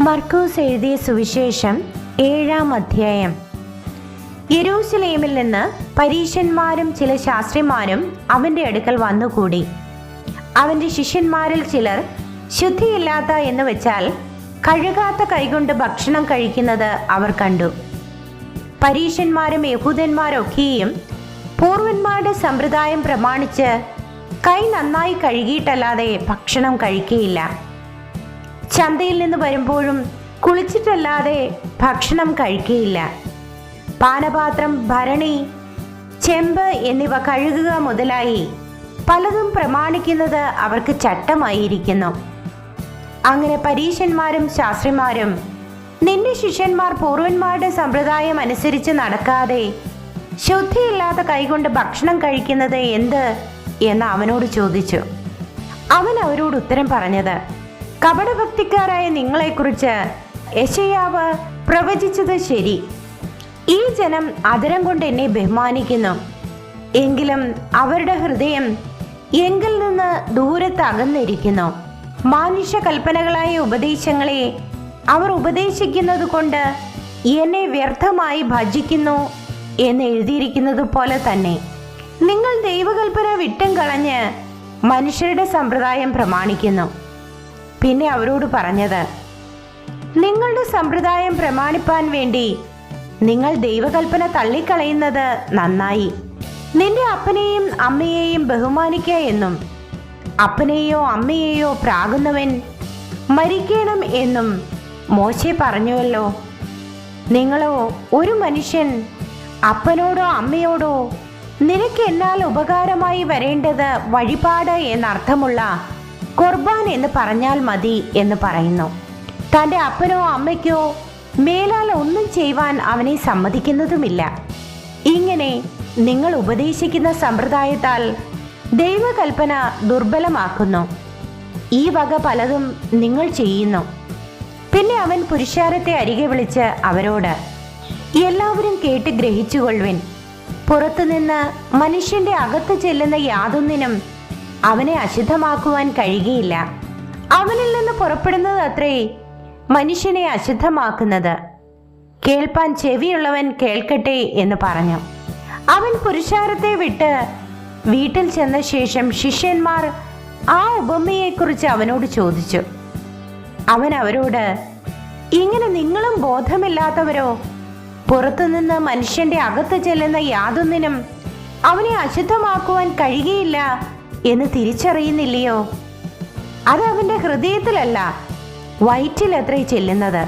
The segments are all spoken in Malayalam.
മർക്കോസ് എഴുതിയ സുവിശേഷം 7-ാം അധ്യായം. യെരൂശലേമിൽ നിന്ന് പരീശന്മാരും ചില ശാസ്ത്രിമാരും അവന്റെ അടുക്കൽ വന്നുകൂടി. അവന്റെ ശിഷ്യന്മാരിൽ ചിലർ ശുദ്ധിയില്ലാത്ത എന്ന് വെച്ചാൽ കഴുകാത്ത കൈകൊണ്ട് ഭക്ഷണം കഴിക്കുന്നത് അവർ കണ്ടു. പരീശന്മാരും യഹൂദന്മാരൊക്കെയും പൂർവന്മാരുടെ സമ്പ്രദായം പ്രമാണിച്ച് കൈ നന്നായി കഴുകിയിട്ടല്ലാതെ ഭക്ഷണം കഴിക്കുകയില്ല. ചന്തയിൽ നിന്ന് വരുമ്പോഴും കുളിച്ചിട്ടല്ലാതെ ഭക്ഷണം കഴിക്കുകയില്ല. പാനപാത്രം, ഭരണി, ചെമ്പ് എന്നിവ കഴുകുക മുതലായി പലതും പ്രമാണിക്കുന്നത് അവർക്ക് ചട്ടമായിരിക്കുന്നു. അങ്ങനെ പരീശന്മാരും ശാസ്ത്രിമാരും, നിന്റെ ശിഷ്യന്മാർ പൂർവന്മാരുടെ സമ്പ്രദായം അനുസരിച്ച് നടക്കാതെ ശുദ്ധിയില്ലാത്ത കൈകൊണ്ട് ഭക്ഷണം കഴിക്കുന്നത് എന്ത് എന്ന് അവനോട് ചോദിച്ചു. അവൻ അവരോട് ഉത്തരം പറഞ്ഞത്, കപടഭക്തിക്കാരായ നിങ്ങളെക്കുറിച്ച് യെശയ്യാവ് പ്രവചിച്ചത് ശരി. ഈ ജനം അധരം കൊണ്ട് എന്നെ ബഹുമാനിക്കുന്നു, എങ്കിലും അവരുടെ ഹൃദയം എങ്കിൽ നിന്ന് ദൂരത്ത് അകന്നിരിക്കുന്നു. മാനുഷ്യ കൽപ്പനകളായ ഉപദേശങ്ങളെ അവർ ഉപദേശിക്കുന്നത് കൊണ്ട് എന്നെ വ്യർത്ഥമായി ഭജിക്കുന്നു എന്ന് എഴുതിയിരിക്കുന്നത് പോലെ തന്നെ നിങ്ങൾ ദൈവകൽപ്പന വിട്ടും കളഞ്ഞ് മനുഷ്യരുടെ സമ്പ്രദായം പ്രമാണിക്കുന്നു. പിന്നെ അവരോട് പറഞ്ഞത്, നിങ്ങളുടെ സമ്പ്രദായം പ്രമാണിപ്പാൻ വേണ്ടി നിങ്ങൾ ദൈവകൽപ്പന തള്ളിക്കളയുന്നത് നന്നായി. നിന്റെ അപ്പനെയും അമ്മയെയും ബഹുമാനിക്കുക എന്നും അപ്പനെയോ അമ്മയെയോ പ്രാകുന്നവൻ മരിക്കണം എന്നും മോശെ പറഞ്ഞുവല്ലോ. നിങ്ങളോ ഒരു മനുഷ്യൻ അപ്പനോടോ അമ്മയോടോ നിനക്ക് എന്നാൽ ഉപകാരമായി വരേണ്ടത് വഴിപാട് എന്നർത്ഥമുള്ള ഖുർബാൻ എന്ന് പറഞ്ഞാൽ മതി എന്ന് പറയുന്നു. തൻ്റെ അപ്പനോ അമ്മയ്ക്കോ മേലാൽ ഒന്നും ചെയ്യുവാൻ അവനെ സമ്മതിക്കുന്നതുമില്ല. ഇങ്ങനെ നിങ്ങൾ ഉപദേശിക്കുന്ന സമ്പ്രദായത്താൽ ദൈവകൽപ്പന ദുർബലമാക്കുന്നു. ഈ വക പലതും നിങ്ങൾ ചെയ്യുന്നു. പിന്നെ അവൻ പുരുഷാരത്തെ അരികെ വിളിച്ച് അവരോട്, എല്ലാവരും കേട്ട് ഗ്രഹിച്ചുകൊള്ളുവിൻ. പുറത്തുനിന്ന് മനുഷ്യന്റെ അകത്ത് ചെല്ലുന്ന യാതൊന്നിനും അവനെ അശുദ്ധമാക്കുവാൻ കഴിയുകയില്ല. അവനിൽ നിന്ന് പുറപ്പെടുന്നത് അത്രേ മനുഷ്യനെ അശുദ്ധമാക്കുന്നത്. കേൾപ്പാൻ ചെവിയുള്ളവൻ കേൾക്കട്ടെ എന്ന് പറഞ്ഞു. അവൻ പുരുഷാരത്തെ വിട്ട് വീട്ടിൽ ചെന്ന ശേഷം ശിഷ്യന്മാർ ആ ഉപമയെക്കുറിച്ച് അവനോട് ചോദിച്ചു. അവൻ അവരോട്, ഇങ്ങനെ നിങ്ങളും ബോധമില്ലാത്തവരോ? പുറത്തുനിന്ന് മനുഷ്യന്റെ അകത്ത് ചെല്ലുന്ന യാതൊന്നിനും അവനെ അശുദ്ധമാക്കുവാൻ കഴിയുകയില്ല എന്ന് തിരിച്ചറിയുന്നില്ലയോ? അത് അവന്റെ ഹൃദയത്തിലല്ല, വയറ്റിലത്രേ ചെല്ലുന്നത്,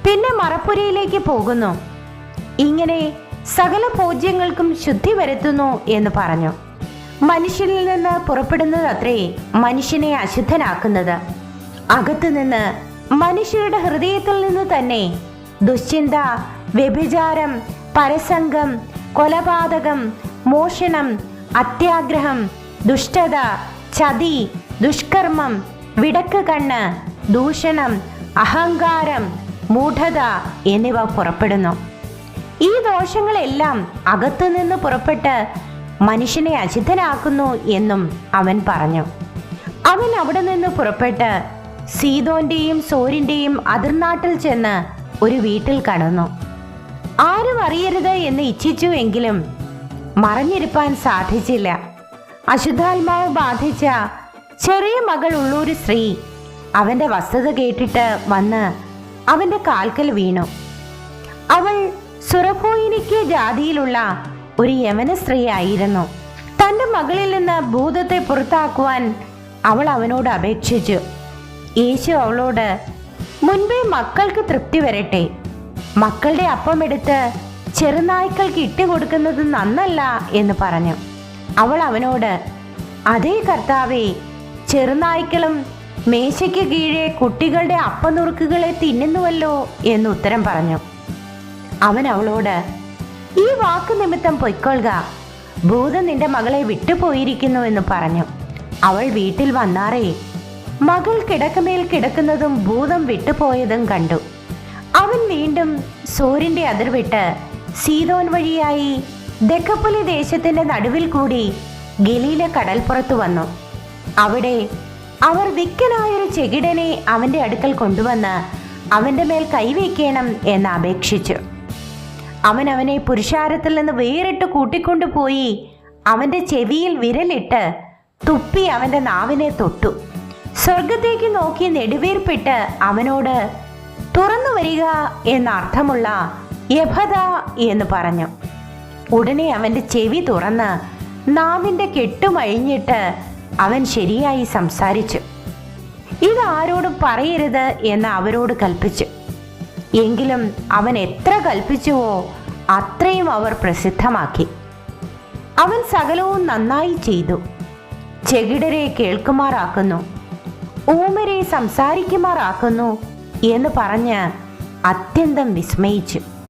പിന്നെ മറപ്പുരയിലേക്ക് പോകുന്നു. ഇങ്ങനെ സകല ഭോജ്യങ്ങൾക്കും ശുദ്ധി വരുത്തുന്നു എന്ന് പറഞ്ഞു. മനുഷ്യനിൽ നിന്ന് പുറപ്പെടുന്നത് അത്രേ മനുഷ്യനെ അശുദ്ധനാക്കുന്നത്. അകത്തു നിന്ന് മനുഷ്യരുടെ ഹൃദയത്തിൽ നിന്ന് തന്നെ ദുശ്ചിന്ത, വ്യഭിചാരം, പരസംഗം, കൊലപാതകം, മോഷണം, അത്യാഗ്രഹം, ദുഷ്ടത, ചതി, ദുഷ്കർമ്മം, വിടക്ക് കണ്ണ്, ദൂഷണം, അഹങ്കാരം, മൂഢത എന്നിവ പുറപ്പെടുന്നു. ഈ ദോഷങ്ങളെല്ലാം അകത്തു നിന്ന് പുറപ്പെട്ട് മനുഷ്യനെ അശുദ്ധനാക്കുന്നു എന്നും അവൻ പറഞ്ഞു. അവൻ അവിടെ നിന്ന് പുറപ്പെട്ട് സീദോന്റെയും സോരിന്റെയും അതിർനാട്ടിൽ ചെന്ന് ഒരു വീട്ടിൽ കടന്നു. ആരും അറിയരുത് എന്ന് ഇച്ഛിച്ചു, എങ്കിലും മറഞ്ഞിരിപ്പാൻ സാധിച്ചില്ല. അശുദ്ധാത്മാവ് ബാധിച്ച ചെറിയ മകൾ ഉള്ളൊരു സ്ത്രീ അവന്റെ വസ്തുത കേട്ടിട്ട് വന്ന് അവന്റെ കാൽക്കൽ വീണു. അവൾ സുറഫോയിനിക്ക് ജാതിയിലുള്ള ഒരു യമന സ്ത്രീ ആയിരുന്നു. തന്റെ മകളിൽ നിന്ന് ഭൂതത്തെ പുറത്താക്കുവാൻ അവൾ അവനോട് അപേക്ഷിച്ചു. യേശു അവളോട്, മുൻപേ മക്കൾക്ക് തൃപ്തി വരട്ടെ, മക്കളുടെ അപ്പം എടുത്ത് ചെറുനായ്ക്കൾക്ക് ഇട്ടുകൊടുക്കുന്നത് നന്നല്ല എന്ന് പറഞ്ഞു. അവൾ അവനോട്, അതേ കർത്താവേ, ചെറുനായ്ക്കളും മേശയ്ക്ക് കീഴെ കുട്ടികളുടെ അപ്പനുറുക്കുകളെ തിന്നുന്നുവല്ലോ എന്ന് ഉത്തരം പറഞ്ഞു. അവൻ അവളോട്, ഈ വാക്ക് നിമിത്തം പൊയ്ക്കൊള്ളുക, ഭൂതം നിന്റെ മകളെ വിട്ടുപോയിരിക്കുന്നു എന്ന് പറഞ്ഞു. അവൾ വീട്ടിൽ വന്നാറേ മകൾ കിടക്കമേൽ കിടക്കുന്നതും ഭൂതം വിട്ടുപോയതും കണ്ടു. അവൻ വീണ്ടും സോരിന്റെ അതിർ വിട്ട് സീദോൻ വഴിയായി ദെക്കപ്പൊലി ദേശത്തിന്റെ നടുവിൽ കൂടി ഗലീല കടൽപ്പുറത്തു വന്നു. അവിടെ അവർ വിക്കനായൊരു ചെകിടനെ അവന്റെ അടുക്കൽ കൊണ്ടുവന്ന് അവൻ്റെ മേൽ കൈവയ്ക്കണം എന്ന് അപേക്ഷിച്ചു. അവനെ പുരുഷാരത്തിൽ നിന്ന് വേറിട്ട് കൂട്ടിക്കൊണ്ടുപോയി അവൻ്റെ ചെവിയിൽ വിരലിട്ട് തുപ്പി അവൻ്റെ നാവിനെ തൊട്ടു. സ്വർഗത്തേക്ക് നോക്കി നെടുവീർപ്പിട്ട് അവനോട് തുറന്നു വരിക എന്നർത്ഥമുള്ള യഫത എന്ന് പറഞ്ഞു. ഉടനെ അവൻ്റെ ചെവി തുറന്ന് നാവിൻ്റെ കെട്ടുമഴിഞ്ഞിട്ട് അവൻ ശരിയായി സംസാരിച്ചു. ഇത് ആരോടും പറയരുത് എന്ന് അവരോട് കൽപ്പിച്ചു. എങ്കിലും അവൻ എത്ര കൽപ്പിച്ചുവോ അത്രയും അവർ പ്രസിദ്ധമാക്കി. അവൻ സകലവും നന്നായി ചെയ്തു. ചെകിടരെ കേൾക്കുമാറാക്കുന്നു, ഊമരെ സംസാരിക്കുമാറാക്കുന്നു എന്ന് പറഞ്ഞ് അത്യന്തം വിസ്മയിച്ചു.